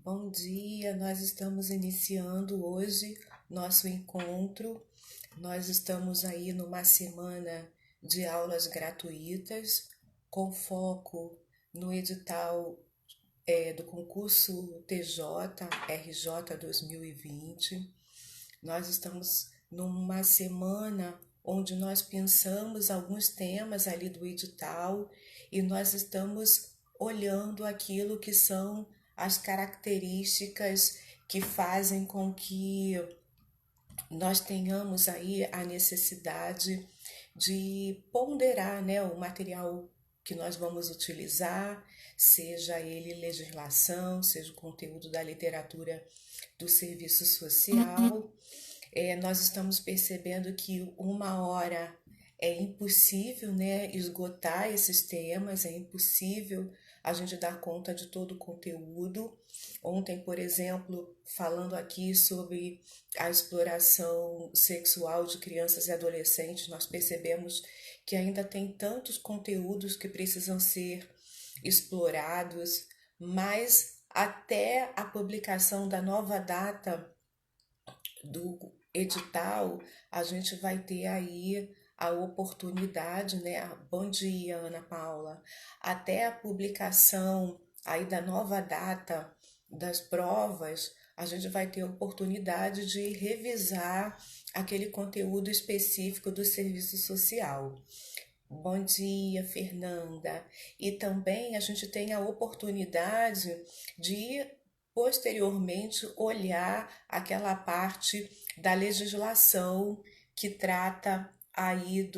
Bom dia, nós estamos iniciando hoje nosso encontro. Nós estamos aí numa semana de aulas gratuitas, com foco no edital do concurso TJ, RJ 2020. Nós estamos numa semana onde nós pensamos alguns temas ali do edital e nós estamos olhando aquilo que são as características que fazem com que nós tenhamos aí a necessidade de ponderar, né, o material que nós vamos utilizar, seja ele legislação, seja o conteúdo da literatura do serviço social. Nós estamos percebendo que uma hora é impossível, né, esgotar esses temas, é impossível a gente dar conta de todo o conteúdo. Ontem, por exemplo, falando aqui sobre a exploração sexual de crianças e adolescentes, nós percebemos que ainda tem tantos conteúdos que precisam ser explorados, mas até a publicação da nova data do edital, a gente vai ter aí a oportunidade, né? Bom dia, Ana Paula. Até a publicação aí da nova data das provas, a gente vai ter a oportunidade de revisar aquele conteúdo específico do serviço social. Bom dia, Fernanda. E também a gente tem a oportunidade de posteriormente olhar aquela parte da legislação que trata aí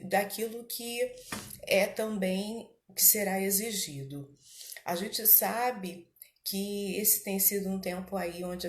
daquilo que é também que será exigido. A gente sabe que esse tem sido um tempo aí onde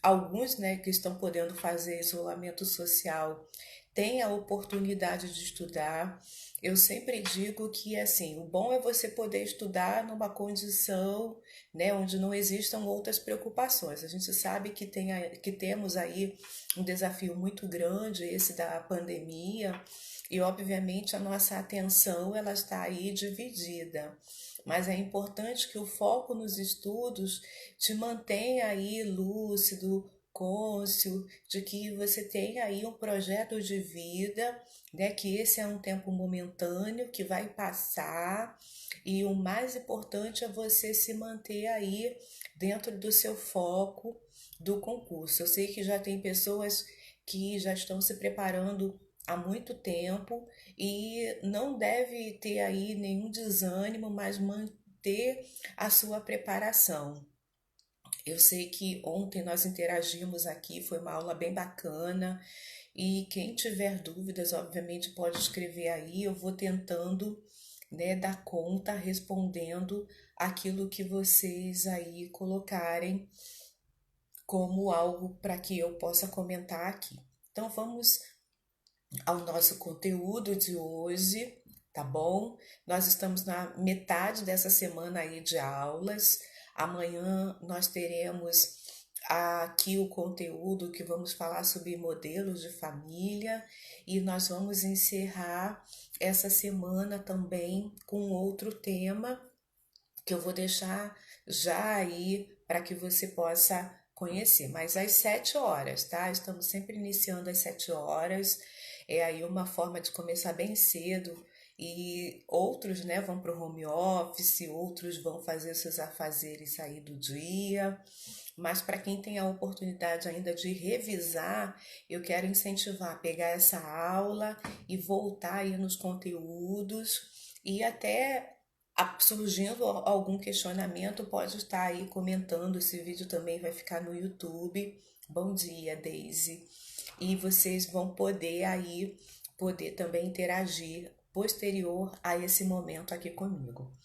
alguns, né, que estão podendo fazer isolamento social têm a oportunidade de estudar. Eu sempre digo que assim, o bom é você poder estudar numa condição, né, onde não existam outras preocupações. A gente sabe que temos aí um desafio muito grande, esse da pandemia, e obviamente a nossa atenção ela está aí dividida. Mas é importante que o foco nos estudos te mantenha aí lúcido, cônscio, de que você tenha aí um projeto de vida, né? Que esse é um tempo momentâneo que vai passar e o mais importante é você se manter aí dentro do seu foco do concurso. Eu sei que já tem pessoas que já estão se preparando há muito tempo e não deve ter aí nenhum desânimo, mas manter a sua preparação. Eu sei que ontem nós interagimos aqui, foi uma aula bem bacana. E quem tiver dúvidas, obviamente, pode escrever aí. Eu vou tentando, né, dar conta, respondendo aquilo que vocês aí colocarem como algo para que eu possa comentar aqui. Então, vamos ao nosso conteúdo de hoje, tá bom? Nós estamos na metade dessa semana aí de aulas. Amanhã nós teremos aqui o conteúdo que vamos falar sobre modelos de família e nós vamos encerrar essa semana também com outro tema que eu vou deixar já aí para que você possa conhecer. Mas às 7 horas, tá? Estamos sempre iniciando às 7 horas. É aí uma forma de começar bem cedo. E outros, né, vão para o home office, outros vão fazer seus afazeres aí do dia. Mas para quem tem a oportunidade ainda de revisar, eu quero incentivar a pegar essa aula e voltar aí nos conteúdos e até surgindo algum questionamento, pode estar aí comentando. Esse vídeo também vai ficar no YouTube. Bom dia, Daisy. E vocês vão poder também interagir posterior a esse momento aqui comigo.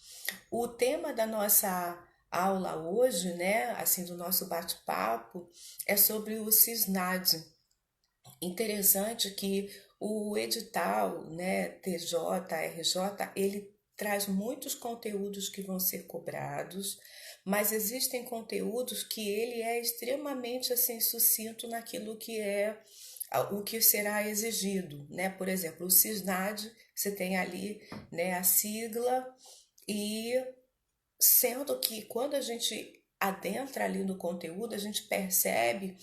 O tema da nossa aula hoje, né, assim, do nosso bate-papo, é sobre o CISNAD. Interessante que o edital, né, TJ, RJ, ele traz muitos conteúdos que vão ser cobrados, mas existem conteúdos que ele é extremamente assim sucinto naquilo que é o que será exigido, né? Por exemplo, o CISNAD, você tem ali, né, a sigla e sendo que quando a gente adentra ali no conteúdo, a gente percebe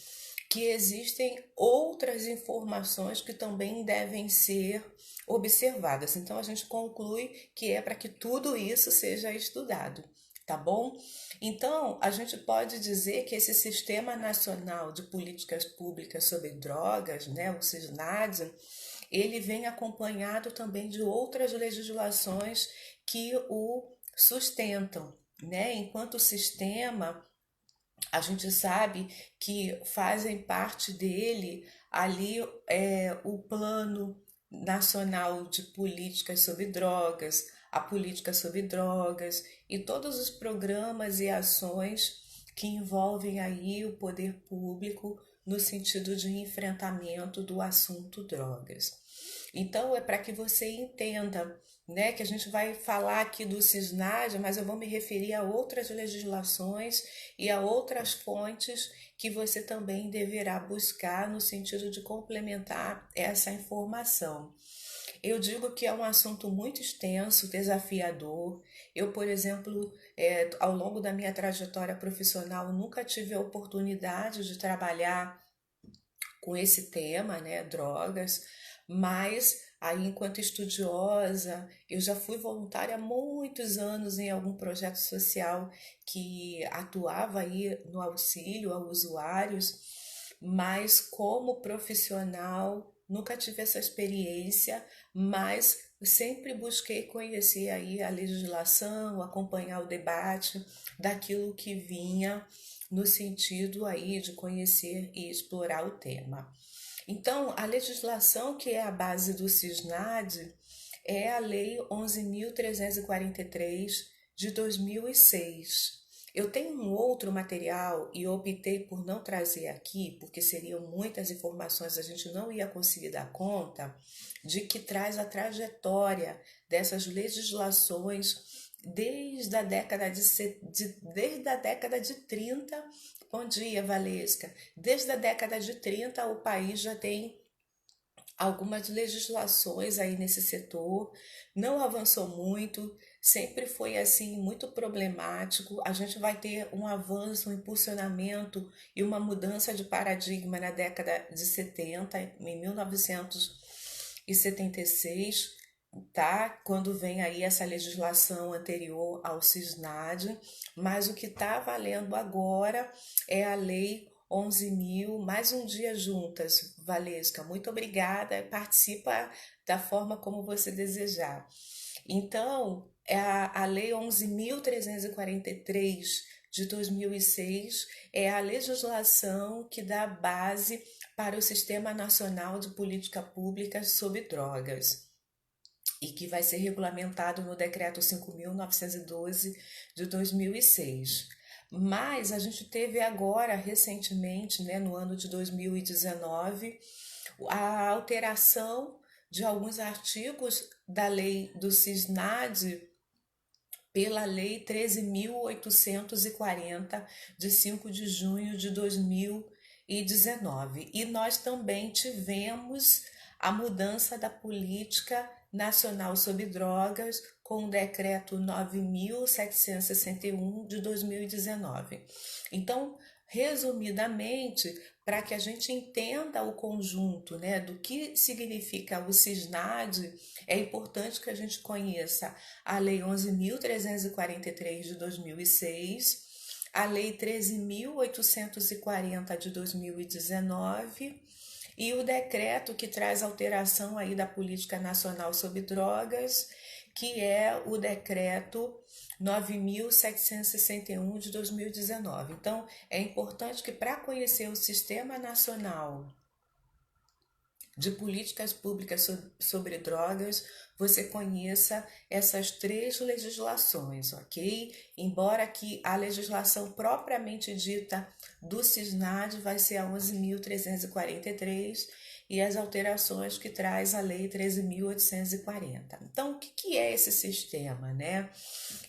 que existem outras informações que também devem ser observadas. Então a gente conclui que é para que tudo isso seja estudado, tá bom? Então a gente pode dizer que esse Sistema Nacional de Políticas Públicas sobre Drogas, né, o SISNAD, ele vem acompanhado também de outras legislações que o sustentam, né? Enquanto sistema, a gente sabe que fazem parte dele ali o Plano Nacional de Políticas sobre Drogas, a Política sobre Drogas e todos os programas e ações que envolvem aí o poder público no sentido de enfrentamento do assunto drogas. Então, é para que você entenda, né, que a gente vai falar aqui do SISNAD, mas eu vou me referir a outras legislações e a outras fontes que você também deverá buscar no sentido de complementar essa informação. Eu digo que é um assunto muito extenso, desafiador. Eu, por exemplo, ao longo da minha trajetória profissional, nunca tive a oportunidade de trabalhar com esse tema, né, drogas, mas aí enquanto estudiosa, eu já fui voluntária há muitos anos em algum projeto social que atuava aí no auxílio a usuários, mas como profissional nunca tive essa experiência, mas sempre busquei conhecer aí a legislação, acompanhar o debate daquilo que vinha no sentido aí de conhecer e explorar o tema. Então, a legislação que é a base do SISNAD é a Lei 11.343 de 2006. Eu tenho um outro material e optei por não trazer aqui, porque seriam muitas informações, a gente não ia conseguir dar conta, de que traz a trajetória dessas legislações desde a década de 30. Bom dia, Valesca. Desde a década de 30, o país já tem algumas legislações aí nesse setor, não avançou muito, sempre foi assim muito problemático. A gente vai ter um avanço, um impulsionamento e uma mudança de paradigma na década de 70, em 1976, tá? Quando vem aí essa legislação anterior ao SISNAD, mas o que está valendo agora é a lei 11.000, mais um dia juntas, Valesca. Muito obrigada. Participa da forma como você desejar. Então, a Lei 11.343 de 2006 é a legislação que dá base para o Sistema Nacional de Política Pública sobre Drogas e que vai ser regulamentado no Decreto 5.912 de 2006. Mas a gente teve agora, recentemente, né, no ano de 2019, a alteração de alguns artigos da lei do SISNAD pela Lei 13.840, de 5 de junho de 2019. E nós também tivemos a mudança da política nacional sobre drogas com o decreto 9.761 de 2019. Então, resumidamente, para que a gente entenda o conjunto, né, do que significa o SISNAD, é importante que a gente conheça a Lei 11.343 de 2006, a Lei 13.840 de 2019 e o decreto que traz alteração aí da Política Nacional sobre Drogas, que é o decreto 9.761 de 2019. Então, é importante que para conhecer o Sistema Nacional de Políticas Públicas sobre Drogas, você conheça essas três legislações, ok? Embora que a legislação propriamente dita do SISNAD vai ser a 11.343 e as alterações que traz a Lei 13.840. Então, o que é esse sistema, né?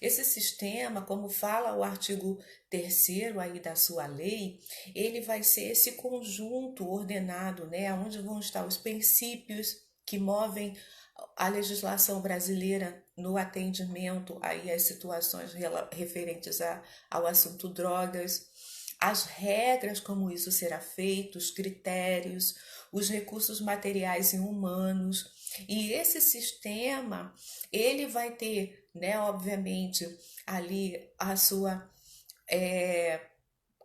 Esse sistema, como fala o artigo 3º aí da sua lei, ele vai ser esse conjunto ordenado, né? Onde vão estar os princípios que movem a legislação brasileira no atendimento aí às situações referentes ao assunto drogas, as regras como isso será feito, os critérios, os recursos materiais e humanos. E esse sistema, ele vai ter, né, obviamente, ali a sua é,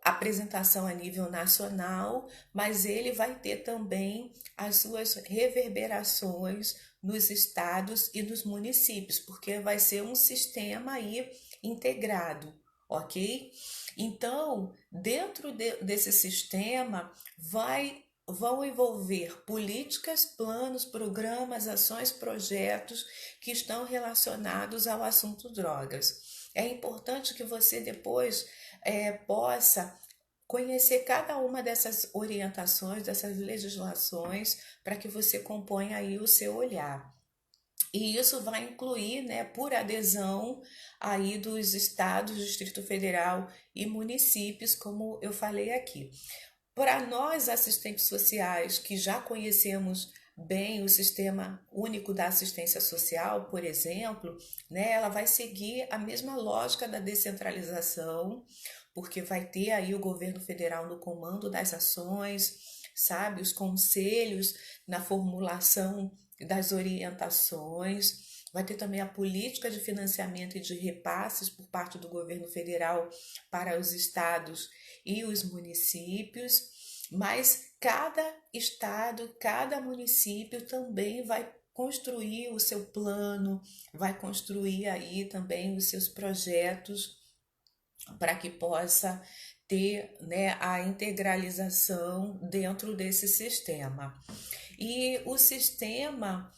apresentação a nível nacional, mas ele vai ter também as suas reverberações nos estados e nos municípios, porque vai ser um sistema aí integrado, ok? Então, desse sistema vão envolver políticas, planos, programas, ações, projetos que estão relacionados ao assunto drogas. É importante que você depois possa conhecer cada uma dessas orientações, dessas legislações, para que você componha aí o seu olhar. E isso vai incluir, né, por adesão aí dos estados, Distrito Federal e municípios, como eu falei aqui. Para nós, assistentes sociais, que já conhecemos bem o Sistema Único da Assistência Social, por exemplo, né, ela vai seguir a mesma lógica da descentralização, porque vai ter aí o governo federal no comando das ações, sabe, os conselhos na formulação das orientações, vai ter também a política de financiamento e de repasses por parte do governo federal para os estados e os municípios, mas cada estado, cada município também vai construir o seu plano, vai construir aí também os seus projetos para que possa ter, né, a integralização dentro desse sistema. E o Sistema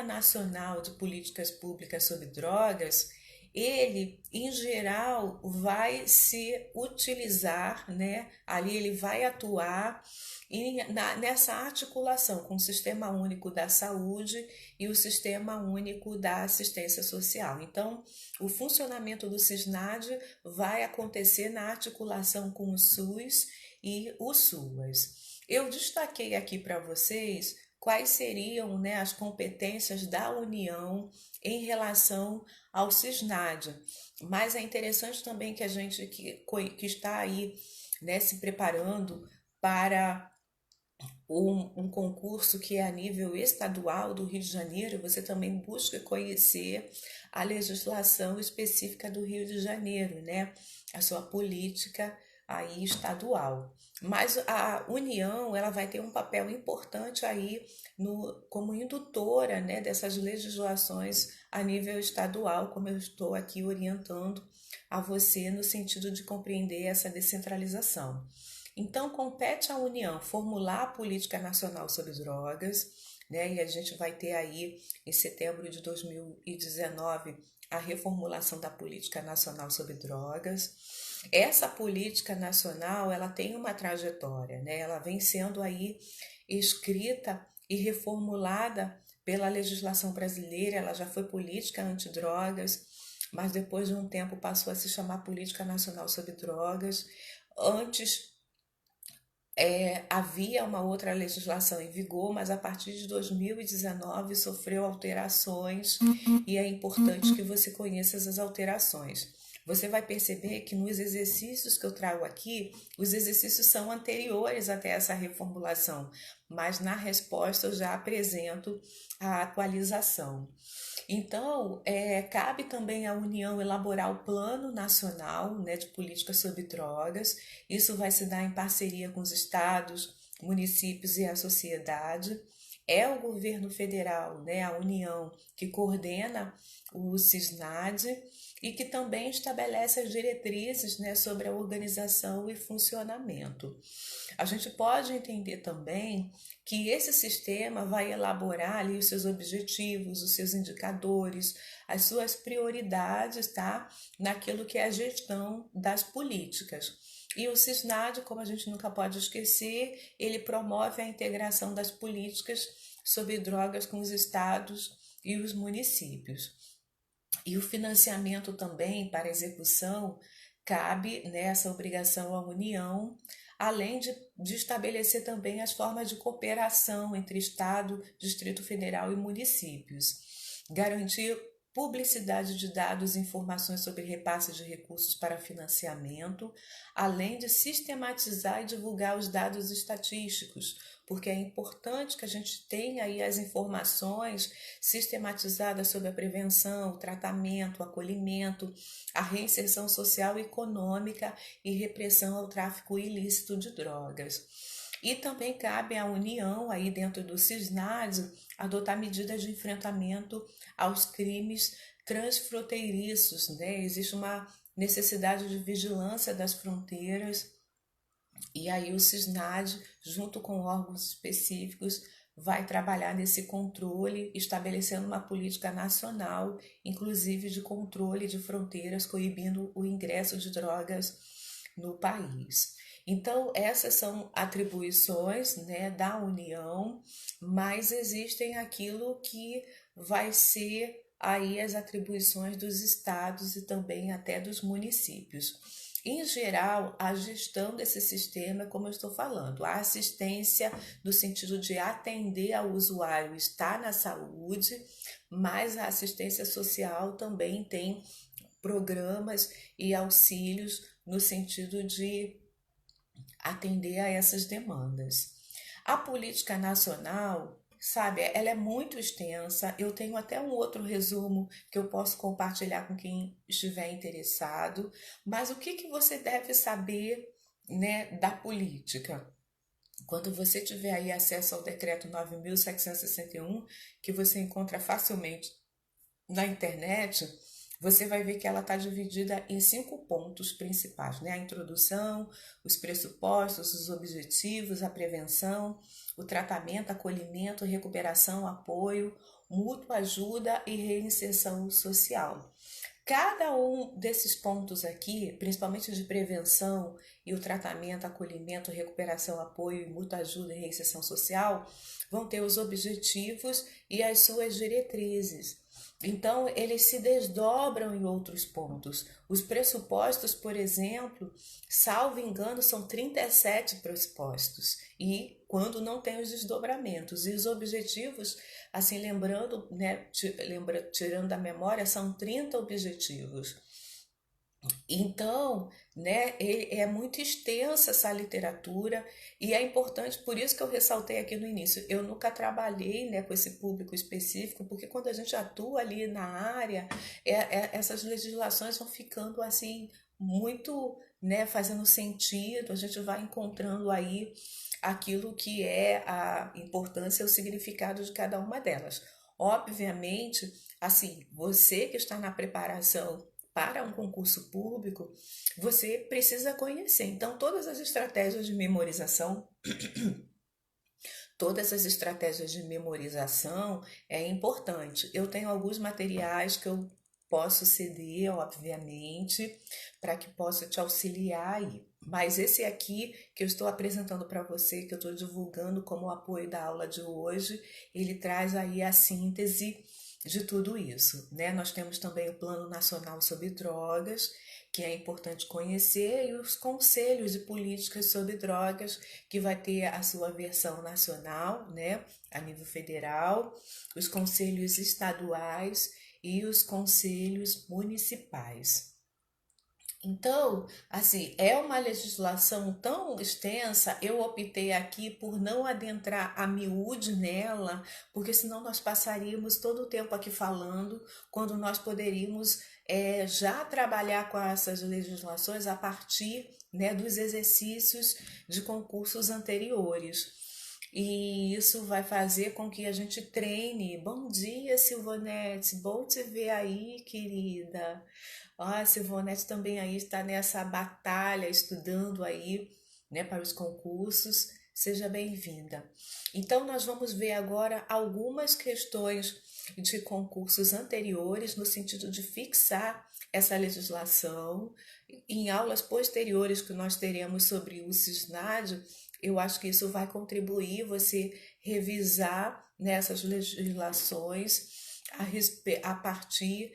Nacional de Políticas Públicas sobre Drogas, ele, em geral, vai se utilizar, né? Ali ele vai atuar nessa articulação com o Sistema Único da Saúde e o Sistema Único da Assistência Social. Então, o funcionamento do SISNAD vai acontecer na articulação com o SUS e o SUAS. Eu destaquei aqui para vocês quais seriam, né, as competências da União em relação ao SISNAD, mas é interessante também que a gente que está aí, né, se preparando para um concurso que é a nível estadual do Rio de Janeiro, você também busca conhecer a legislação específica do Rio de Janeiro, né? A sua política aí estadual. Mas a União, ela vai ter um papel importante aí como indutora, né, dessas legislações a nível estadual, como eu estou aqui orientando a você no sentido de compreender essa descentralização. Então, compete à União formular a política nacional sobre drogas, né? E a gente vai ter aí, em setembro de 2019, a reformulação da política nacional sobre drogas. Essa política nacional, ela tem uma trajetória, né? Ela vem sendo aí escrita e reformulada pela legislação brasileira, ela já foi política antidrogas, mas depois de um tempo passou a se chamar Política Nacional sobre Drogas. Antes havia uma outra legislação em vigor, mas a partir de 2019 sofreu alterações e é importante que você conheça essas alterações. Você vai perceber que nos exercícios que eu trago aqui, os exercícios são anteriores até essa reformulação, mas na resposta eu já apresento a atualização. Então, cabe também à União elaborar o Plano Nacional, né, de Políticas sobre Drogas. Isso vai se dar em parceria com os estados, municípios e a sociedade. É o governo federal, né, a União, que coordena o SISNAD e que também estabelece as diretrizes, né, sobre a organização e funcionamento. A gente pode entender também que esse sistema vai elaborar ali os seus objetivos, os seus indicadores, as suas prioridades, tá? Naquilo que é a gestão das políticas. E o SISNAD, como a gente nunca pode esquecer, ele promove a integração das políticas sobre drogas com os estados e os municípios. E o financiamento também para execução cabe nessa obrigação à União, além de estabelecer também as formas de cooperação entre Estado, Distrito Federal e municípios. garantir publicidade de dados e informações sobre repasse de recursos para financiamento, além de sistematizar e divulgar os dados estatísticos, porque é importante que a gente tenha aí as informações sistematizadas sobre a prevenção, o tratamento, o acolhimento, a reinserção social e econômica e repressão ao tráfico ilícito de drogas. E também cabe à União, aí dentro do CISNAD, adotar medidas de enfrentamento aos crimes transfronteiriços, né? Existe uma necessidade de vigilância das fronteiras e aí o CISNAD, junto com órgãos específicos, vai trabalhar nesse controle, estabelecendo uma política nacional, inclusive de controle de fronteiras, coibindo o ingresso de drogas no país. Então, essas são atribuições, né, da União, mas existem aquilo que vai ser aí as atribuições dos estados e também até dos municípios. Em geral, a gestão desse sistema, como eu estou falando, a assistência no sentido de atender ao usuário está na saúde, mas a assistência social também tem programas e auxílios no sentido de atender a essas demandas. A política nacional, sabe, ela é muito extensa. Eu tenho até um outro resumo que eu posso compartilhar com quem estiver interessado. Mas o que você deve saber, né, da política? Quando você tiver aí acesso ao decreto 9.761, que você encontra facilmente na internet, você vai ver que ela está dividida em 5 pontos principais, né? A introdução, os pressupostos, os objetivos, a prevenção, o tratamento, acolhimento, recuperação, apoio, mútua ajuda e reinserção social. Cada um desses pontos aqui, principalmente de prevenção e o tratamento, acolhimento, recuperação, apoio, mútua ajuda e reinserção social, vão ter os objetivos e as suas diretrizes. Então, eles se desdobram em outros pontos. Os pressupostos, por exemplo, salvo engano, são 37 pressupostos. E quando não tem os desdobramentos. E os objetivos, assim, lembrando, né, tirando da memória, são 30 objetivos. Então, né, é muito extensa essa literatura e é importante, por isso que eu ressaltei aqui no início, eu nunca trabalhei, né, com esse público específico, porque quando a gente atua ali na área, essas legislações vão ficando assim muito, né, fazendo sentido, a gente vai encontrando aí aquilo que é a importância e o significado de cada uma delas. Obviamente, assim, você que está na preparação para um concurso público, você precisa conhecer. Então, todas as estratégias de memorização, é importante. Eu tenho alguns materiais que eu posso ceder, obviamente, para que possa te auxiliar aí. Mas esse aqui que eu estou apresentando para você, que eu estou divulgando como apoio da aula de hoje, ele traz aí a síntese de tudo isso, né? Nós temos também o Plano Nacional sobre Drogas, que é importante conhecer, e os conselhos de políticas sobre drogas, que vai ter a sua versão nacional, né, a nível federal, os conselhos estaduais e os conselhos municipais. Então, assim, é uma legislação tão extensa, eu optei aqui por não adentrar a miúde nela, porque senão nós passaríamos todo o tempo aqui falando, quando nós poderíamos já trabalhar com essas legislações a partir, né, dos exercícios de concursos anteriores. E isso vai fazer com que a gente treine. Bom dia, Silvonete, bom te ver aí, querida. Ah, a Silvonete também aí está nessa batalha, estudando aí, né, para os concursos. Seja bem-vinda. Então, nós vamos ver agora algumas questões de concursos anteriores, no sentido de fixar essa legislação. Em aulas posteriores que nós teremos sobre o CISNAD, eu acho que isso vai contribuir você revisar nessas legislações a partir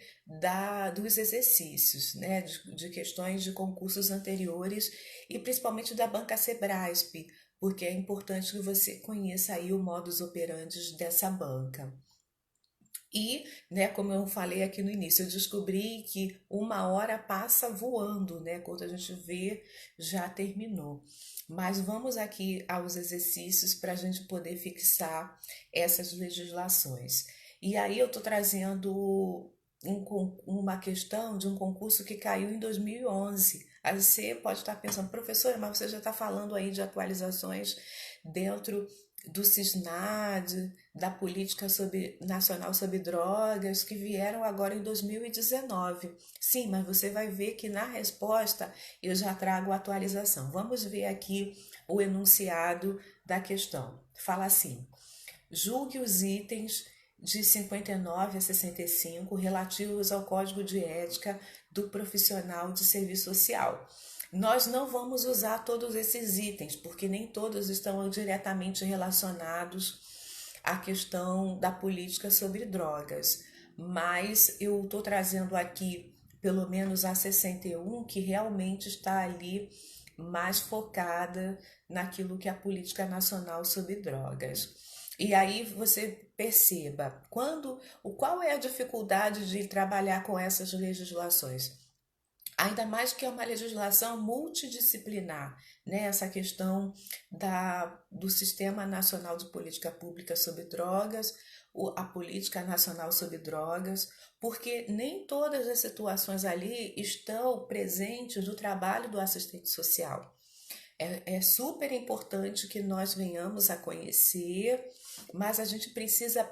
dos exercícios, né, de questões de concursos anteriores e principalmente da banca Sebrasp, porque é importante que você conheça aí o modus operandi dessa banca. E, né, como eu falei aqui no início, eu descobri que uma hora passa voando, né? Quando a gente vê, já terminou. Mas vamos aqui aos exercícios para a gente poder fixar essas legislações. E aí eu estou trazendo uma questão de um concurso que caiu em 2011. Aí você pode estar pensando, professora, mas você já está falando aí de atualizações dentro do CISNAD, da Política Nacional sobre Drogas, que vieram agora em 2019. Sim, mas você vai ver que na resposta eu já trago a atualização. Vamos ver aqui o enunciado da questão. Fala assim: julgue os itens de 59 a 65 relativos ao Código de Ética do Profissional de Serviço Social. Nós não vamos usar todos esses itens, porque nem todos estão diretamente relacionados à questão da política sobre drogas. Mas eu estou trazendo aqui pelo menos a 61, que realmente está ali mais focada naquilo que é a política nacional sobre drogas. E aí você perceba qual é a dificuldade de trabalhar com essas legislações. Ainda mais que é uma legislação multidisciplinar, né? Essa questão do Sistema Nacional de Política Pública sobre Drogas, a Política Nacional sobre Drogas, porque nem todas as situações ali estão presentes no trabalho do assistente social. É super importante que nós venhamos a conhecer, mas a gente precisa,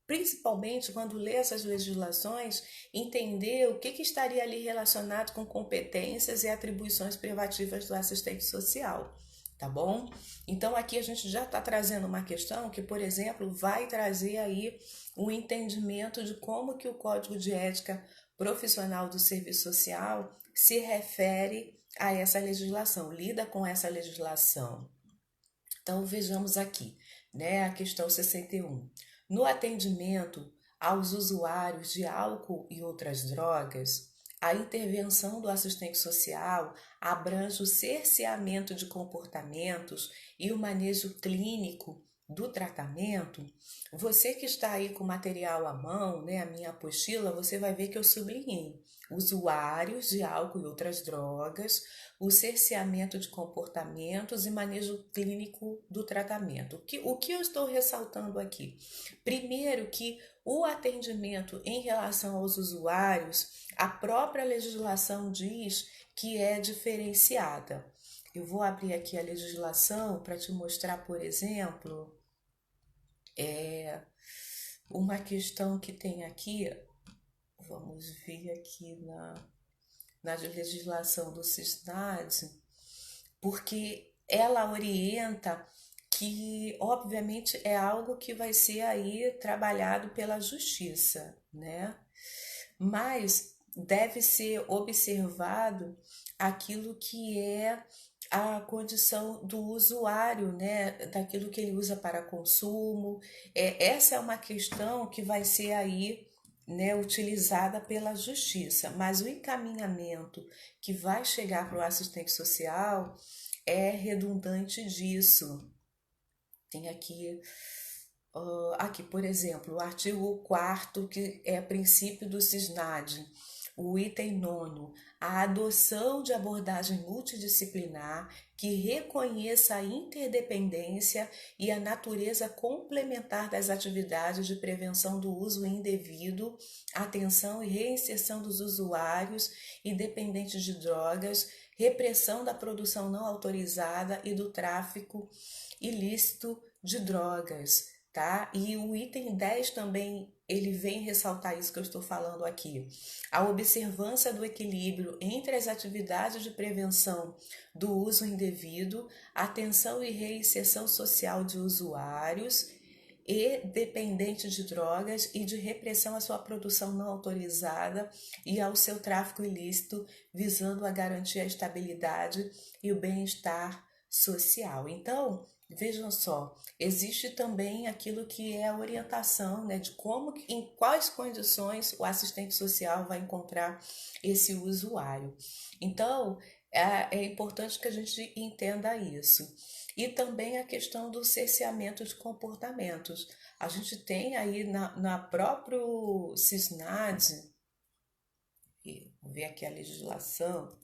principalmente quando lê essas legislações, entender o que estaria ali relacionado com competências e atribuições privativas do assistente social, tá bom? Então aqui a gente já está trazendo uma questão que, por exemplo, vai trazer aí um entendimento de como que o Código de Ética Profissional do Serviço Social se refere a essa legislação, lida com essa legislação. Então vejamos aqui, né, a questão 61. No atendimento aos usuários de álcool e outras drogas, a intervenção do assistente social abrange o cerceamento de comportamentos e o manejo clínico do tratamento. Você que está aí com o material à mão, né, a minha apostila, você vai ver que eu sublinhei usuários de álcool e outras drogas, o cerceamento de comportamentos e manejo clínico do tratamento. O que eu estou ressaltando aqui? Primeiro, que o atendimento em relação aos usuários, a própria legislação diz que é diferenciada. Eu vou abrir aqui a legislação para te mostrar, por exemplo, uma questão que tem aqui. Vamos ver aqui na legislação do CISNAD, porque ela orienta que, obviamente, é algo que vai ser aí trabalhado pela justiça, né? Mas deve ser observado aquilo que é a condição do usuário, né? Daquilo que ele usa para consumo. Essa é uma questão que vai ser aí, né, utilizada pela justiça, mas o encaminhamento que vai chegar para o assistente social é redundante disso. Tem aqui, por exemplo, o artigo 4º, que é princípio do CISNAD, o item 9º, a adoção de abordagem multidisciplinar que reconheça a interdependência e a natureza complementar das atividades de prevenção do uso indevido, atenção e reinserção dos usuários e dependentes de drogas, repressão da produção não autorizada e do tráfico ilícito de drogas, tá? E o item 10 também, ele vem ressaltar isso que eu estou falando aqui. A observância do equilíbrio entre as atividades de prevenção do uso indevido, atenção e reinserção social de usuários e dependentes de drogas e de repressão à sua produção não autorizada e ao seu tráfico ilícito, visando a garantir a estabilidade e o bem-estar social. Então, Vejam só, existe também aquilo que é a orientação, né, de como, em quais condições o assistente social vai encontrar esse usuário. Então, é importante que a gente entenda isso. E também a questão do cerceamento de comportamentos. A gente tem aí na próprio CISNAD, vou ver aqui a legislação,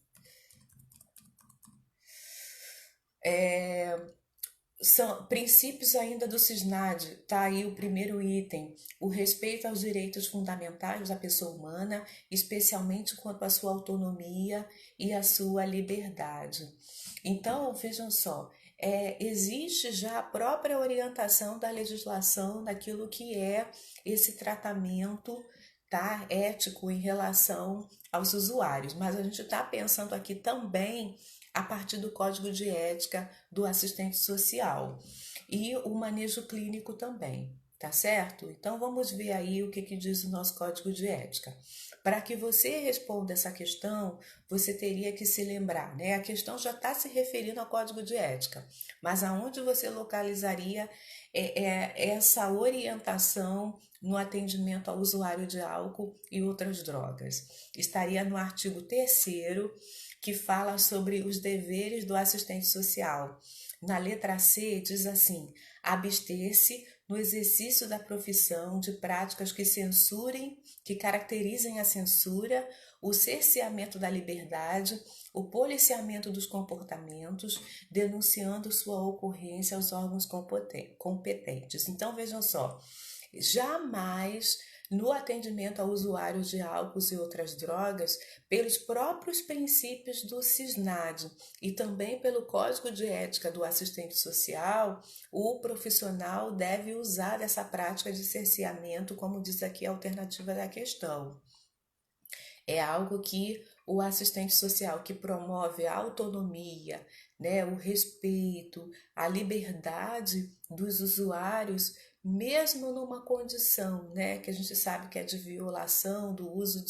são princípios ainda do CISNAD, está aí o primeiro item, o respeito aos direitos fundamentais da pessoa humana, especialmente quanto à sua autonomia e à sua liberdade. Então, vejam só, existe já a própria orientação da legislação daquilo que é esse tratamento, tá, ético em relação aos usuários, mas a gente está pensando aqui também a partir do Código de Ética do assistente social e o manejo clínico também, tá certo? Então vamos ver aí o que diz o nosso Código de Ética. Para que você responda essa questão, você teria que se lembrar, né? A questão já está se referindo ao Código de Ética, mas aonde você localizaria essa orientação no atendimento ao usuário de álcool e outras drogas? Estaria no artigo 3º, que fala sobre os deveres do assistente social. Na letra C diz assim: abster-se no exercício da profissão de práticas que censurem, que caracterizem a censura, o cerceamento da liberdade, o policiamento dos comportamentos, denunciando sua ocorrência aos órgãos competentes. Então vejam só, jamais no atendimento a usuários de álcools e outras drogas, pelos próprios princípios do CISNAD e também pelo Código de Ética do assistente social, o profissional deve usar essa prática de cerceamento, como diz aqui a alternativa da questão. É algo que o assistente social que promove a autonomia, né, o respeito, a liberdade dos usuários, mesmo numa condição, né, que a gente sabe que é de violação do uso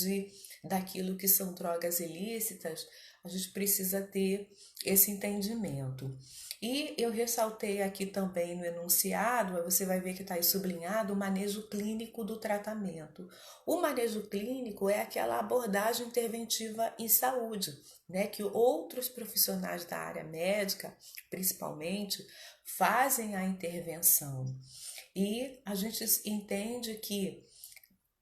daquilo que são drogas ilícitas, a gente precisa ter esse entendimento. E eu ressaltei aqui também no enunciado, você vai ver que está aí sublinhado, o manejo clínico do tratamento. O manejo clínico é aquela abordagem interventiva em saúde, né, que outros profissionais da área médica, principalmente, fazem a intervenção. E a gente entende que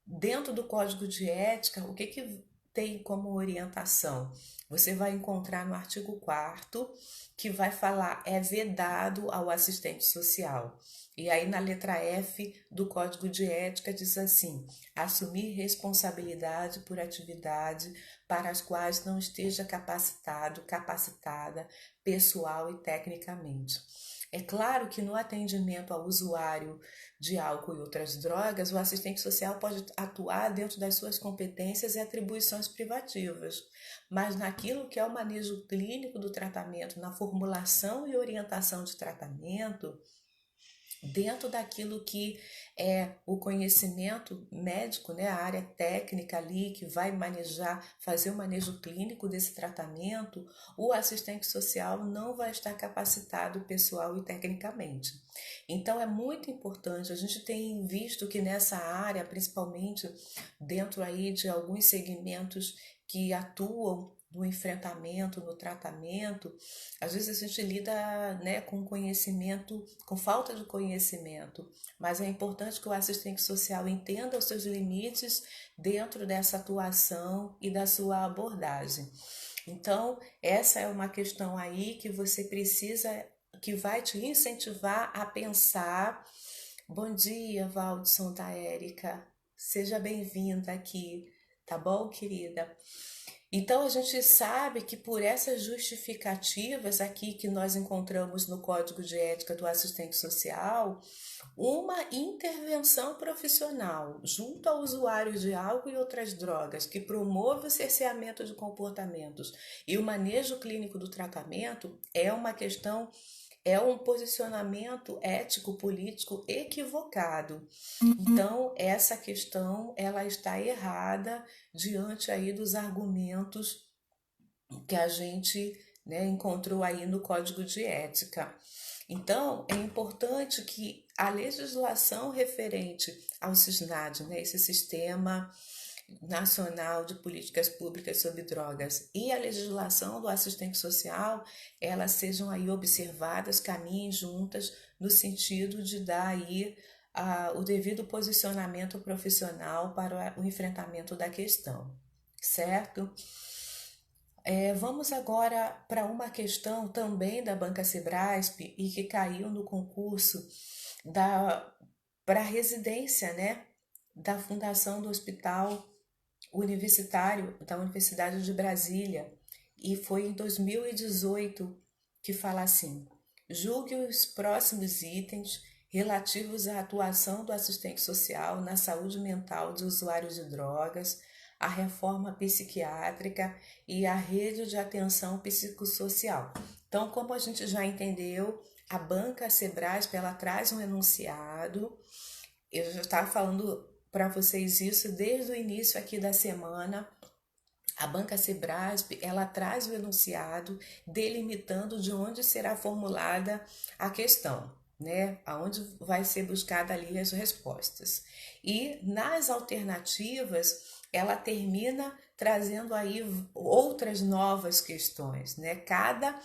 dentro do Código de Ética, o que tem como orientação? Você vai encontrar no artigo 4º que vai falar é vedado ao assistente social. E aí na letra F do Código de Ética diz assim: assumir responsabilidade por atividade para as quais não esteja capacitada, pessoal e tecnicamente. É claro que no atendimento ao usuário de álcool e outras drogas, o assistente social pode atuar dentro das suas competências e atribuições privativas, mas naquilo que é o manejo clínico do tratamento, na formulação e orientação de tratamento, dentro daquilo que é o conhecimento médico, né, a área técnica ali que vai manejar, fazer o manejo clínico desse tratamento, o assistente social não vai estar capacitado pessoal e tecnicamente. Então é muito importante, a gente tem visto que nessa área, principalmente dentro aí de alguns segmentos que atuam no enfrentamento, no tratamento, às vezes a gente lida, né, com conhecimento, com falta de conhecimento, mas é importante que o assistente social entenda os seus limites dentro dessa atuação e da sua abordagem. Então, essa é uma questão aí que você precisa, que vai te incentivar a pensar. Bom dia, Valdson da Érica. Seja bem-vinda aqui, tá bom, querida? Então a gente sabe que por essas justificativas aqui que nós encontramos no Código de Ética do assistente social, uma intervenção profissional junto ao usuário de álcool e outras drogas que promove o cerceamento de comportamentos e o manejo clínico do tratamento é uma questão, é um posicionamento ético-político equivocado. Então, essa questão ela está errada diante aí dos argumentos que a gente né, encontrou aí no Código de Ética. Então, é importante que a legislação referente ao SISNAD, né, esse Sistema Nacional de Políticas Públicas sobre Drogas, e a legislação do assistente social, elas sejam aí observadas, caminhem juntas no sentido de dar aí o devido posicionamento profissional para o enfrentamento da questão, certo? Vamos agora para uma questão também da Banca Sebrasp e que caiu no concurso para a residência, né, da Fundação do Hospital Universitário da Universidade de Brasília, e foi em 2018, que fala assim: julgue os próximos itens relativos à atuação do assistente social na saúde mental de usuários de drogas, a reforma psiquiátrica e a rede de atenção psicossocial. Então, como a gente já entendeu, a Banca Sebrasp, ela traz um enunciado. Eu já estava falando para vocês isso desde o início aqui da semana. A Banca Sebrasp, ela traz o enunciado delimitando de onde será formulada a questão, né? Aonde vai ser buscada ali as respostas. E nas alternativas, ela termina trazendo aí outras novas questões, né? Cada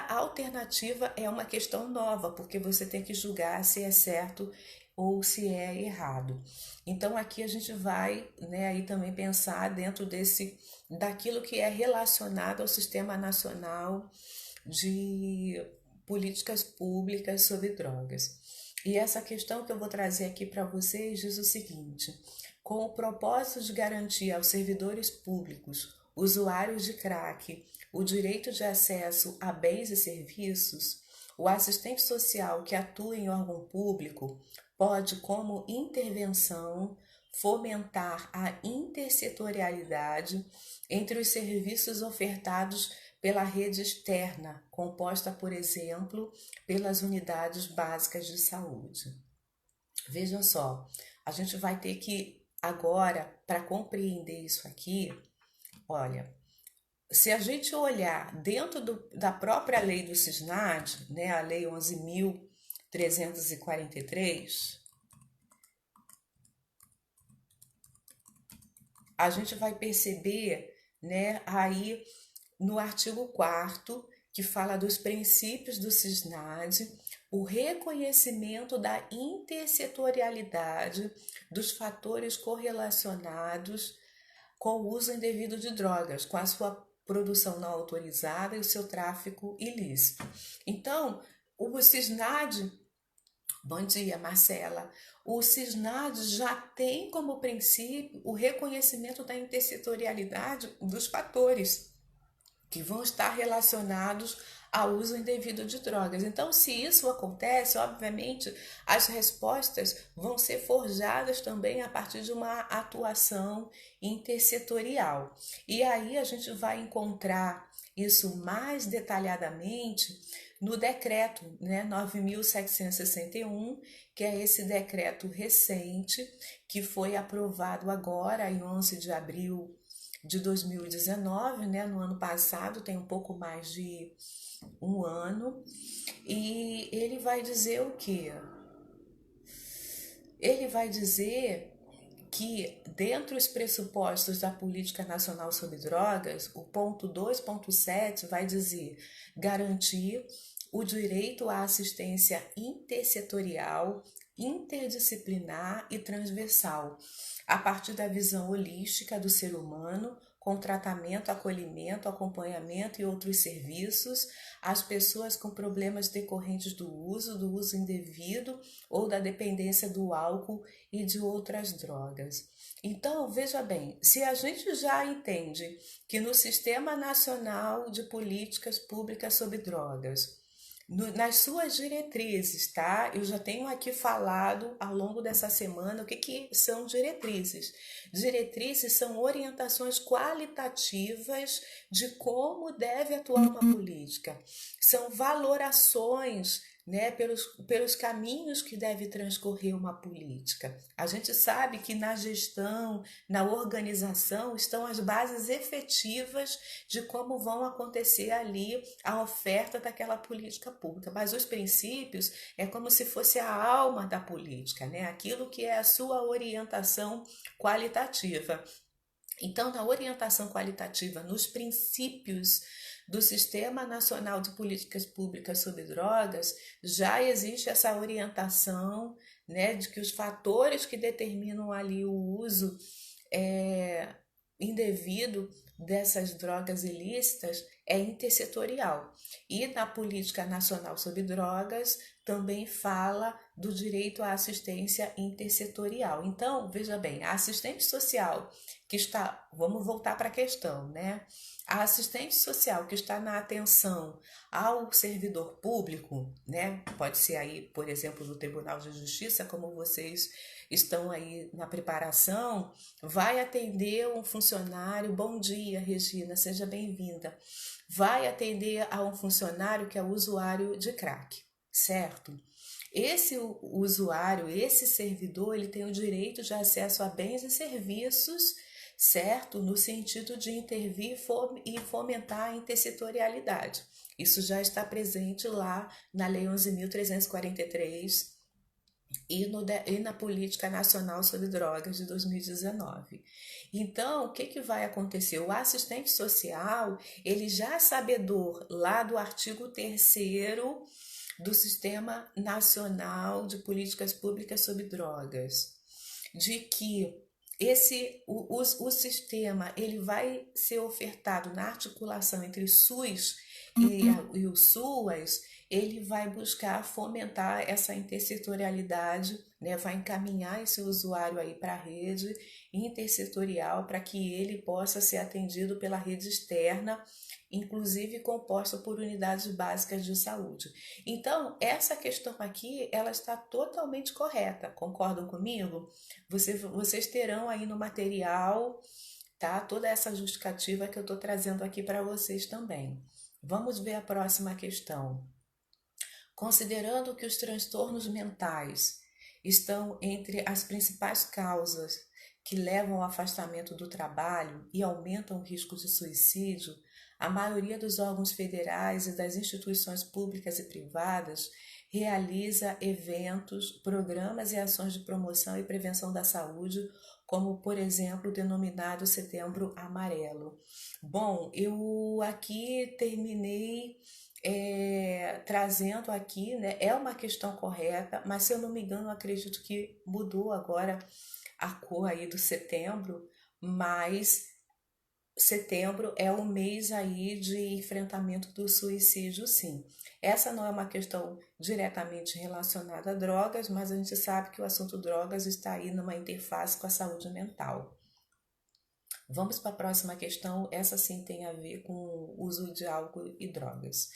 alternativa é uma questão nova, porque você tem que julgar se é certo ou se é errado. Então aqui a gente vai, né, aí também pensar dentro daquilo que é relacionado ao Sistema Nacional de Políticas Públicas sobre Drogas. E essa questão que eu vou trazer aqui para vocês diz o seguinte: com o propósito de garantir aos servidores públicos, usuários de crack, o direito de acesso a bens e serviços, o assistente social que atua em órgão público pode, como intervenção, fomentar a intersetorialidade entre os serviços ofertados pela rede externa, composta, por exemplo, pelas unidades básicas de saúde. Vejam só, a gente vai ter que agora, para compreender isso aqui, olha, se a gente olhar dentro da própria lei do SISNAD, né, a lei 11.343, a gente vai perceber, né, aí no artigo 4º, que fala dos princípios do SISNAD, o reconhecimento da intersetorialidade dos fatores correlacionados com o uso indevido de drogas, com a sua produção não autorizada e o seu tráfico ilícito. Então, o SISNAD, bom dia, Marcela, o SISNAD já tem como princípio o reconhecimento da intersetorialidade dos fatores que vão estar relacionados ao uso indevido de drogas. Então, se isso acontece, obviamente, as respostas vão ser forjadas também a partir de uma atuação intersetorial. E aí a gente vai encontrar isso mais detalhadamente no decreto, né, 9.761, que é esse decreto recente que foi aprovado agora em 11 de abril de 2019, né, no ano passado, tem um pouco mais de um ano, e ele vai dizer o quê? Ele vai dizer que, dentre os pressupostos da Política Nacional sobre Drogas, o ponto 2.7 vai dizer garantir o direito à assistência intersetorial, interdisciplinar e transversal, a partir da visão holística do ser humano, com tratamento, acolhimento, acompanhamento e outros serviços às pessoas com problemas decorrentes do uso indevido ou da dependência do álcool e de outras drogas. Então, veja bem, se a gente já entende que no Sistema Nacional de Políticas Públicas sobre Drogas, nas suas diretrizes, tá? Eu já tenho aqui falado ao longo dessa semana o que são diretrizes. Diretrizes são orientações qualitativas de como deve atuar uma política. São valorações né, pelos caminhos que deve transcorrer uma política. A gente sabe que na gestão, na organização, estão as bases efetivas de como vão acontecer ali a oferta daquela política pública. Mas os princípios é como se fosse a alma da política, né? Aquilo que é a sua orientação qualitativa. Então, na orientação qualitativa, nos princípios do Sistema Nacional de Políticas Públicas sobre Drogas, já existe essa orientação, né, de que os fatores que determinam ali o uso é, indevido dessas drogas ilícitas é intersetorial. E na Política Nacional sobre Drogas também fala do direito à assistência intersetorial. Então, veja bem, a assistente social que está, vamos voltar para a questão, né? A assistente social que está na atenção ao servidor público, né? Pode ser aí, por exemplo, do Tribunal de Justiça, como vocês estão aí na preparação, vai atender um funcionário. Bom dia, Regina, seja bem-vinda. Vai atender a um funcionário que é usuário de crack, certo? Esse usuário, esse servidor, ele tem o direito de acesso a bens e serviços, certo? No sentido de intervir e fomentar a intersetorialidade. Isso já está presente lá na Lei 11.343 e na Política Nacional sobre Drogas de 2019. Então, o que vai acontecer? O assistente social, ele já é sabedor lá do artigo 3º do Sistema Nacional de Políticas Públicas sobre Drogas, de que o sistema ele vai ser ofertado na articulação entre o SUS e o SUAS, ele vai buscar fomentar essa intersetorialidade, né? Vai encaminhar esse usuário aí para a rede intersetorial para que ele possa ser atendido pela rede externa, inclusive composta por unidades básicas de saúde. Então, essa questão aqui, ela está totalmente correta. Concordam comigo? Vocês terão aí no material, tá? Toda essa justificativa que eu estou trazendo aqui para vocês também. Vamos ver a próxima questão. Considerando que os transtornos mentais estão entre as principais causas que levam ao afastamento do trabalho e aumentam o risco de suicídio, a maioria dos órgãos federais e das instituições públicas e privadas realiza eventos, programas e ações de promoção e prevenção da saúde, como, por exemplo, o denominado Setembro Amarelo. Bom, eu aqui terminei trazendo aqui, né? É uma questão correta, mas se eu não me engano, acredito que mudou agora a cor aí do setembro, mas setembro é o mês aí de enfrentamento do suicídio, sim. Essa não é uma questão diretamente relacionada a drogas, mas a gente sabe que o assunto drogas está aí numa interface com a saúde mental. Vamos para a próxima questão, essa sim tem a ver com o uso de álcool e drogas.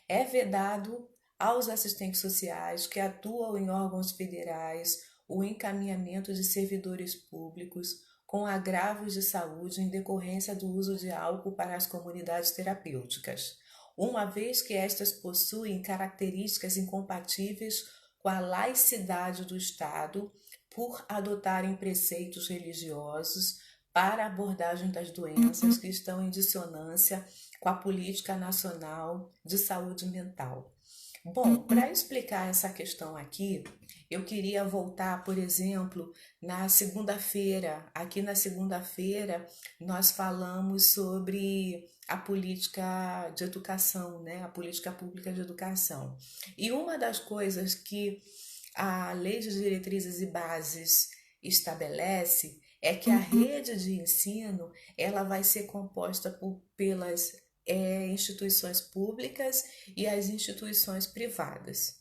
É vedado aos assistentes sociais que atuam em órgãos federais o encaminhamento de servidores públicos com agravos de saúde em decorrência do uso de álcool para as comunidades terapêuticas, uma vez que estas possuem características incompatíveis com a laicidade do Estado por adotarem preceitos religiosos para a abordagem das doenças que estão em dissonância com a Política Nacional de Saúde Mental. Bom, para explicar essa questão aqui, eu queria voltar, por exemplo, na segunda-feira. Aqui na segunda-feira nós falamos sobre a política de educação, né? A política pública de educação. E uma das coisas que a Lei de Diretrizes e Bases estabelece é que a rede de ensino ela vai ser composta pelas instituições públicas e as instituições privadas.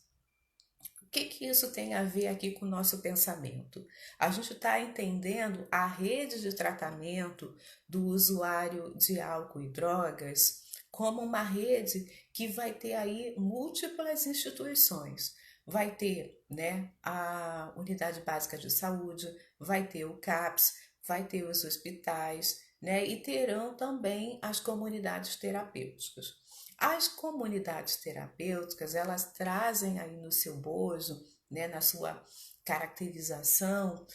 O que isso tem a ver aqui com o nosso pensamento? A gente está entendendo a rede de tratamento do usuário de álcool e drogas como uma rede que vai ter aí múltiplas instituições. Vai ter, né, a Unidade Básica de Saúde, vai ter o CAPS, vai ter os hospitais, né, e terão também as comunidades terapêuticas. As comunidades terapêuticas, elas trazem aí no seu bojo, né, na sua caracterização,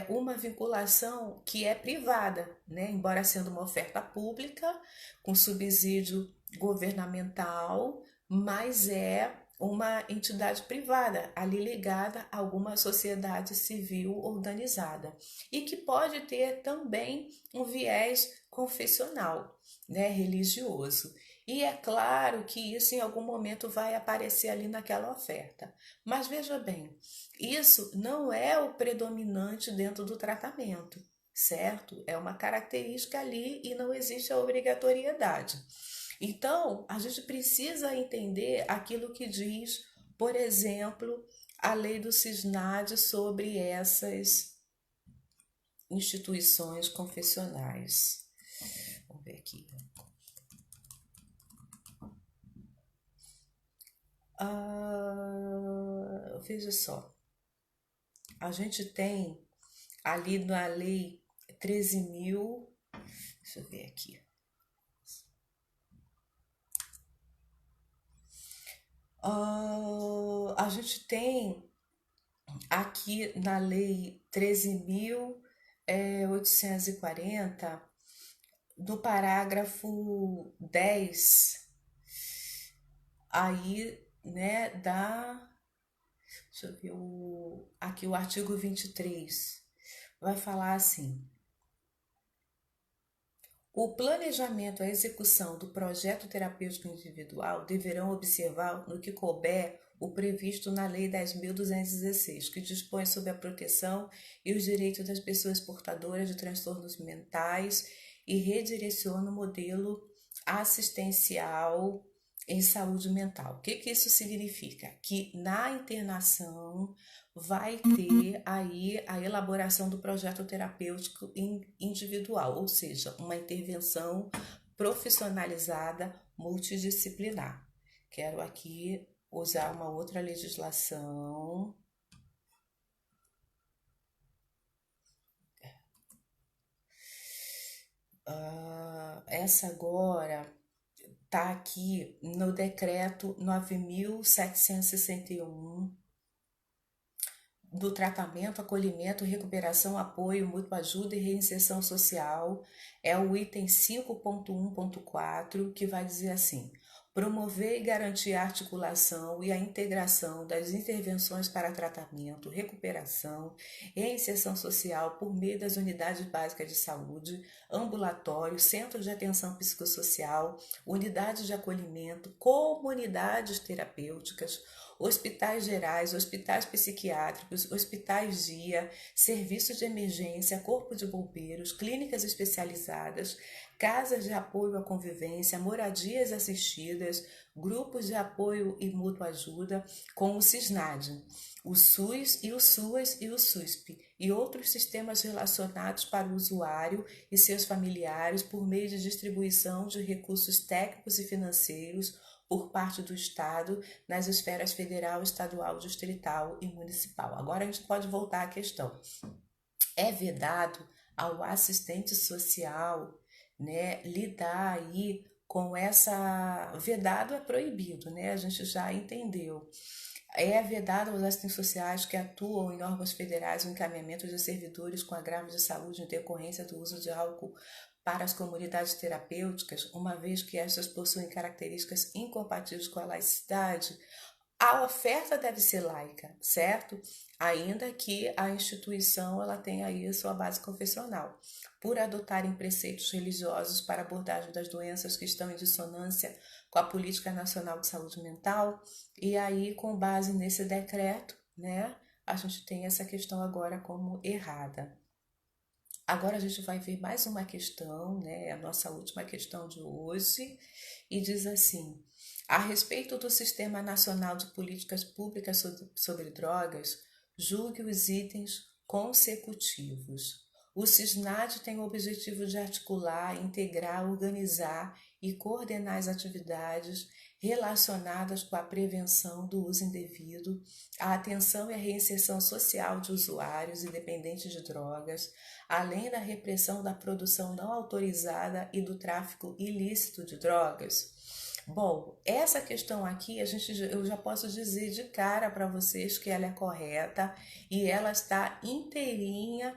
uma vinculação que é privada, né, embora sendo uma oferta pública, com subsídio governamental, mas é uma entidade privada, ali ligada a alguma sociedade civil organizada, e que pode ter também um viés confessional, né, religioso. E é claro que isso em algum momento vai aparecer ali naquela oferta. Mas veja bem, isso não é o predominante dentro do tratamento, certo? É uma característica ali e não existe a obrigatoriedade. Então, a gente precisa entender aquilo que diz, por exemplo, a lei do CISNAD sobre essas instituições confessionais. Vamos ver aqui. Veja só, a gente tem ali na lei 13.000, deixa eu ver aqui. A gente tem aqui na lei 13.840, do parágrafo 10, aí, né, deixa eu ver, aqui o artigo 23 vai falar assim: o planejamento e a execução do projeto terapêutico individual deverão observar no que couber o previsto na Lei 10.216, que dispõe sobre a proteção e os direitos das pessoas portadoras de transtornos mentais e redireciona o modelo assistencial em saúde mental. O que isso significa? Que na internação vai ter aí a elaboração do projeto terapêutico individual, ou seja, uma intervenção profissionalizada multidisciplinar. Quero aqui usar uma outra legislação. Essa agora está aqui no decreto 9.761 do tratamento, acolhimento, recuperação, apoio, mútua ajuda e reinserção social. É o item 5.1.4, que vai dizer assim: promover e garantir a articulação e a integração das intervenções para tratamento, recuperação e inserção social por meio das unidades básicas de saúde, ambulatório, centros de atenção psicossocial, unidades de acolhimento, comunidades terapêuticas, hospitais gerais, hospitais psiquiátricos, hospitais dia, serviços de emergência, corpo de bombeiros, clínicas especializadas, casas de apoio à convivência, moradias assistidas, grupos de apoio e mútua ajuda, com o CISNAD, o SUS e o SUAS e o SUSP, e outros sistemas relacionados para o usuário e seus familiares por meio de distribuição de recursos técnicos e financeiros por parte do Estado nas esferas federal, estadual, distrital e municipal. Agora a gente pode voltar à questão. É vedado ao assistente social, né, lidar aí com essa... Vedado é proibido, né? A gente já entendeu. É vedado aos assistentes sociais que atuam em órgãos federais o encaminhamento de servidores com agravos de saúde em decorrência do uso de álcool para as comunidades terapêuticas, uma vez que estas possuem características incompatíveis com a laicidade. A oferta deve ser laica, certo? Ainda que a instituição ela tenha aí a sua base confessional, por adotarem preceitos religiosos para abordagem das doenças que estão em dissonância com a Política Nacional de Saúde Mental, e aí, com base nesse decreto, né, a gente tem essa questão agora como errada. Agora a gente vai ver mais uma questão, né, a nossa última questão de hoje, e diz assim: a respeito do Sistema Nacional de Políticas Públicas sobre Drogas, julgue os itens consecutivos. O CISNAD tem o objetivo de articular, integrar, organizar e coordenar as atividades relacionadas com a prevenção do uso indevido, a atenção e a reinserção social de usuários e dependentes de drogas, além da repressão da produção não autorizada e do tráfico ilícito de drogas. Bom, essa questão aqui, eu já posso dizer de cara para vocês que ela é correta e ela está inteirinha,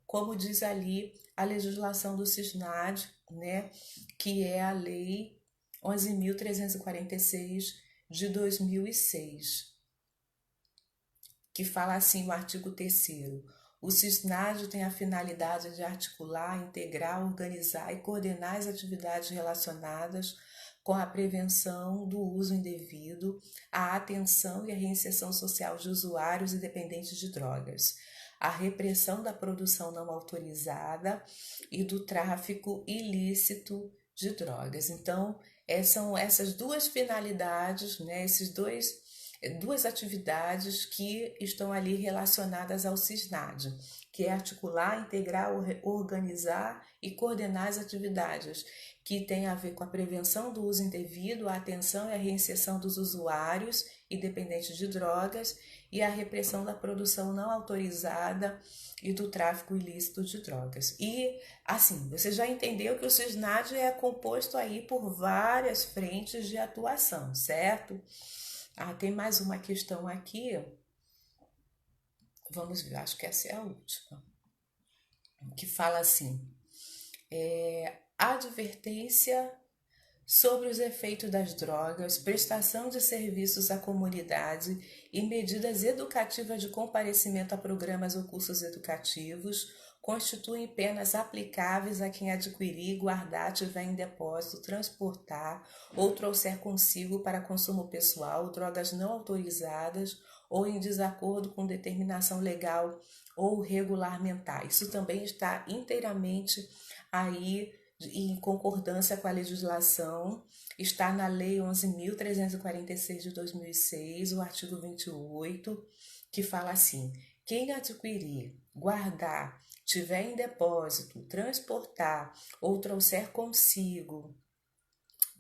como diz ali a legislação do CISNAD, né, que é a Lei 11.346 de 2006, que fala assim no artigo 3º: o CISNAD tem a finalidade de articular, integrar, organizar e coordenar as atividades relacionadas com a prevenção do uso indevido, a atenção e a reinserção social de usuários e dependentes de drogas, a repressão da produção não autorizada e do tráfico ilícito de drogas. Então, são essas duas finalidades, né, duas atividades que estão ali relacionadas ao CISNAD, que é articular, integrar, organizar e coordenar as atividades que têm a ver com a prevenção do uso indevido, a atenção e a reinserção dos usuários e dependentes de drogas e a repressão da produção não autorizada e do tráfico ilícito de drogas. E, assim, você já entendeu que o CISNAD é composto aí por várias frentes de atuação, certo? Tem mais uma questão aqui. Vamos ver, acho que essa é a última. Que fala assim: advertência sobre os efeitos das drogas, prestação de serviços à comunidade e medidas educativas de comparecimento a programas ou cursos educativos constituem penas aplicáveis a quem adquirir, guardar, tiver em depósito, transportar ou trouxer consigo para consumo pessoal drogas não autorizadas ou em desacordo com determinação legal ou regulamentar. Isso também está inteiramente aí em concordância com a legislação, está na Lei 11.346 de 2006, o artigo 28, que fala assim: quem adquirir, guardar, tiver em depósito, transportar ou trouxer consigo.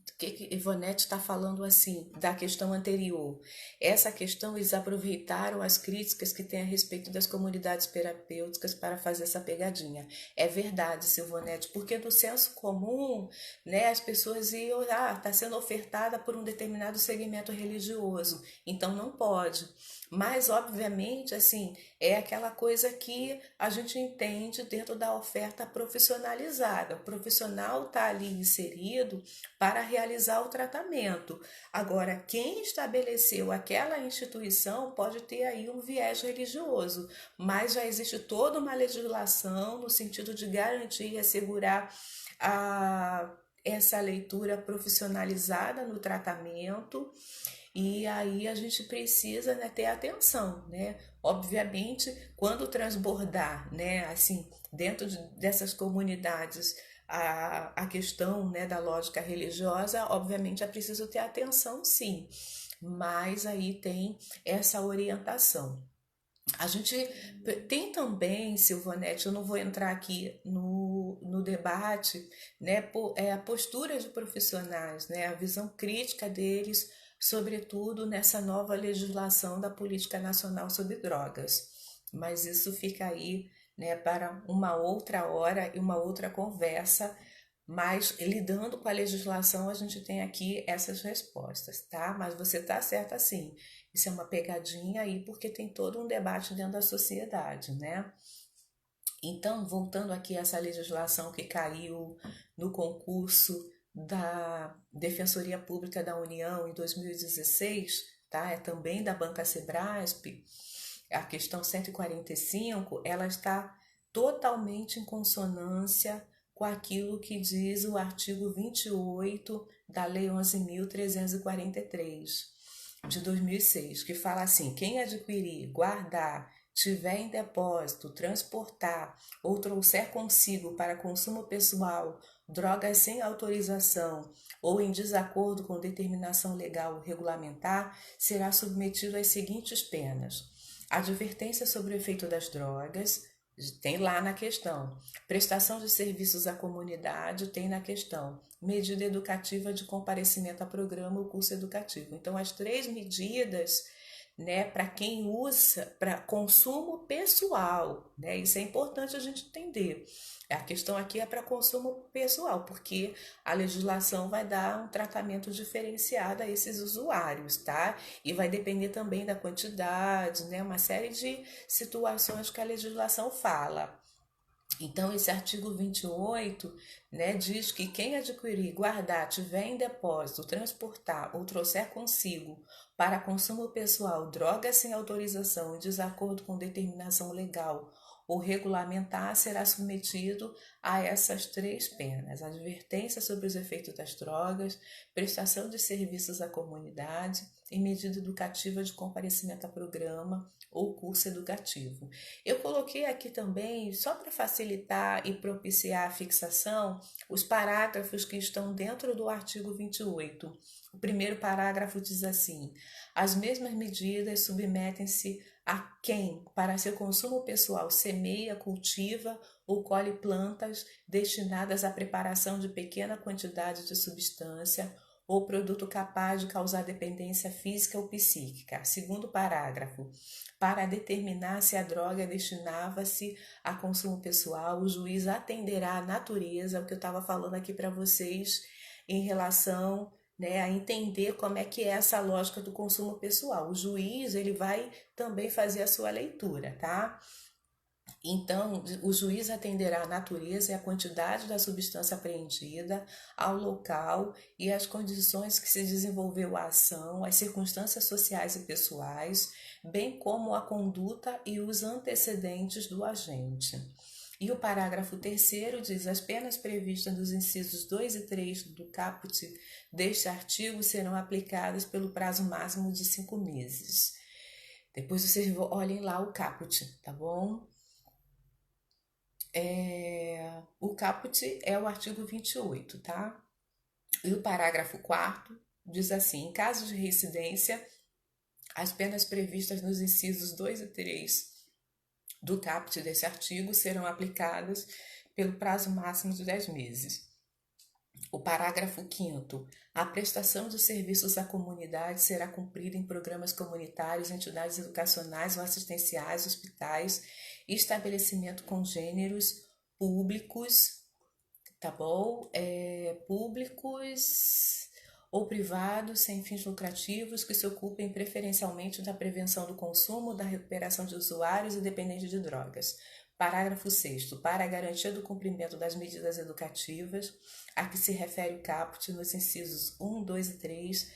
O que Ivonete está falando assim da questão anterior? Essa questão, eles aproveitaram as críticas que tem a respeito das comunidades terapêuticas para fazer essa pegadinha. É verdade, Silvonete, porque no senso comum, né, as pessoas iam, está sendo ofertada por um determinado segmento religioso, então não pode. Mas, obviamente, assim, é aquela coisa que a gente entende dentro da oferta profissionalizada. O profissional está ali inserido para realizar o tratamento. Agora, quem estabeleceu aquela instituição pode ter aí um viés religioso, mas já existe toda uma legislação no sentido de garantir e assegurar essa leitura profissionalizada no tratamento. E aí a gente precisa, né, ter atenção, né? Obviamente, quando transbordar, né, assim, dessas comunidades, a questão, né, da lógica religiosa, obviamente é preciso ter atenção, sim, mas aí tem essa orientação. A gente tem também, Silvanete, eu não vou entrar aqui no debate, né, a postura de profissionais, né, a visão crítica deles, sobretudo nessa nova legislação da Política Nacional sobre Drogas. Mas isso fica aí, né, para uma outra hora e uma outra conversa, mas lidando com a legislação a gente tem aqui essas respostas, tá? Mas você está certa sim. Isso é uma pegadinha aí porque tem todo um debate dentro da sociedade, né? Então, voltando aqui a essa legislação que caiu no concurso da Defensoria Pública da União em 2016, tá? É também da Banca Sebrasp, a questão 145, ela está totalmente em consonância com aquilo que diz o artigo 28 da Lei 11.343 de 2006, que fala assim: quem adquirir, guardar, tiver em depósito, transportar ou trouxer consigo para consumo pessoal drogas sem autorização ou em desacordo com determinação legal ou regulamentar, será submetido às seguintes penas: advertência sobre o efeito das drogas, tem lá na questão. Prestação de serviços à comunidade, tem na questão. Medida educativa de comparecimento a programa ou curso educativo. Então, as três medidas, né, para quem usa para consumo pessoal, né? Isso é importante a gente entender. A questão aqui é para consumo pessoal, porque a legislação vai dar um tratamento diferenciado a esses usuários, tá? E vai depender também da quantidade, né? Uma série de situações que a legislação fala. Então, esse artigo 28, né, diz que quem adquirir, guardar, tiver em depósito, transportar ou trouxer consigo para consumo pessoal drogas sem autorização em desacordo com determinação legal ou regulamentar, será submetido a essas três penas: advertência sobre os efeitos das drogas, prestação de serviços à comunidade e medida educativa de comparecimento a programa ou curso educativo. Eu coloquei aqui também, só para facilitar e propiciar a fixação, os parágrafos que estão dentro do artigo 28. O primeiro parágrafo diz assim: as mesmas medidas submetem-se a quem, para seu consumo pessoal, semeia, cultiva ou colhe plantas destinadas à preparação de pequena quantidade de substância ou produto capaz de causar dependência física ou psíquica. Segundo parágrafo, para determinar se a droga destinava-se a consumo pessoal, o juiz atenderá à natureza, o que eu estava falando aqui para vocês em relação, né, a entender como é que é essa lógica do consumo pessoal. O juiz, ele vai também fazer a sua leitura, tá? Então, o juiz atenderá à natureza e à quantidade da substância apreendida, ao local e às condições que se desenvolveu a ação, as circunstâncias sociais e pessoais, bem como a conduta e os antecedentes do agente. E o parágrafo terceiro diz: as penas previstas nos incisos 2 e 3 do caput deste artigo serão aplicadas pelo prazo máximo de 5 meses. Depois vocês olhem lá o caput, tá bom? O caput é o artigo 28, tá? E o parágrafo 4º diz assim: em caso de reincidência, as penas previstas nos incisos 2 e 3 do caput desse artigo serão aplicadas pelo prazo máximo de 10 meses. O parágrafo 5º, a prestação de serviços à comunidade será cumprida em programas comunitários, entidades educacionais ou assistenciais, hospitais e estabelecimento congêneros públicos, tá bom? Públicos ou privados sem fins lucrativos que se ocupem preferencialmente da prevenção do consumo, da recuperação de usuários e dependentes de drogas. Parágrafo 6º. Para a garantia do cumprimento das medidas educativas a que se refere o caput nos incisos 1, 2 e 3,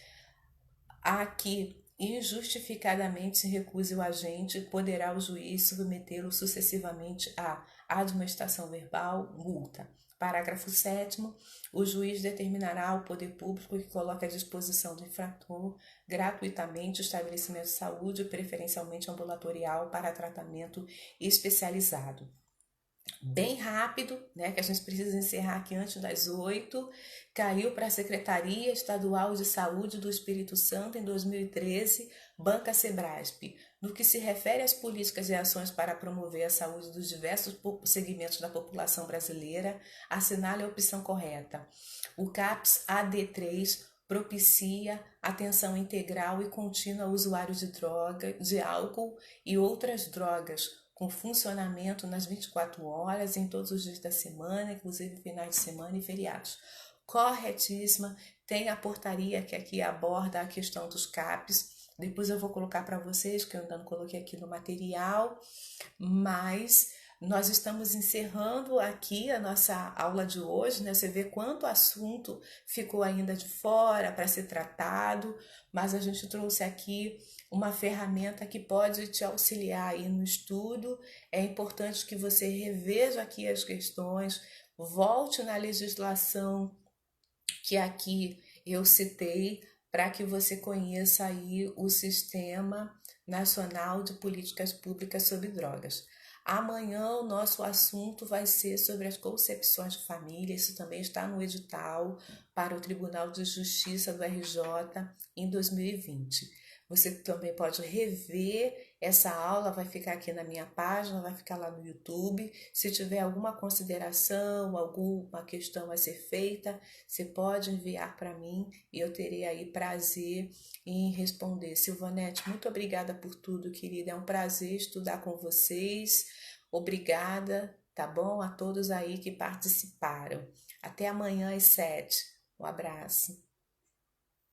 a que injustificadamente se recuse o agente, poderá o juiz submetê-lo sucessivamente à admoestação verbal, multa. Parágrafo 7º. O juiz determinará ao poder público que coloque à disposição do infrator gratuitamente o estabelecimento de saúde, preferencialmente ambulatorial, para tratamento especializado. Bem rápido, né, que a gente precisa encerrar aqui antes das 8, caiu para a Secretaria Estadual de Saúde do Espírito Santo em 2013, Banca Sebrasp. No que se refere às políticas e ações para promover a saúde dos diversos segmentos da população brasileira, assinale a opção correta. O CAPS AD3 propicia atenção integral e contínua a usuários de droga, de álcool e outras drogas, com funcionamento nas 24 horas, em todos os dias da semana, inclusive finais de semana e feriados. Corretíssima. Tem a portaria que aqui aborda a questão dos CAPs. Depois eu vou colocar para vocês, que eu ainda não coloquei aqui no material, mas nós estamos encerrando aqui a nossa aula de hoje, né? Você vê quanto assunto ficou ainda de fora para ser tratado, mas a gente trouxe aqui uma ferramenta que pode te auxiliar aí no estudo. É importante que você reveja aqui as questões, volte na legislação que aqui eu citei, para que você conheça aí o Sistema Nacional de Políticas Públicas sobre Drogas. Amanhã o nosso assunto vai ser sobre as concepções de família. Isso também está no edital para o Tribunal de Justiça do RJ em 2020. Você também pode rever essa aula, vai ficar aqui na minha página, vai ficar lá no YouTube. Se tiver alguma consideração, alguma questão a ser feita, você pode enviar para mim e eu terei aí prazer em responder. Silvanete, muito obrigada por tudo, querida. É um prazer estudar com vocês. Obrigada, tá bom? A todos aí que participaram. Até amanhã às 7. Um abraço.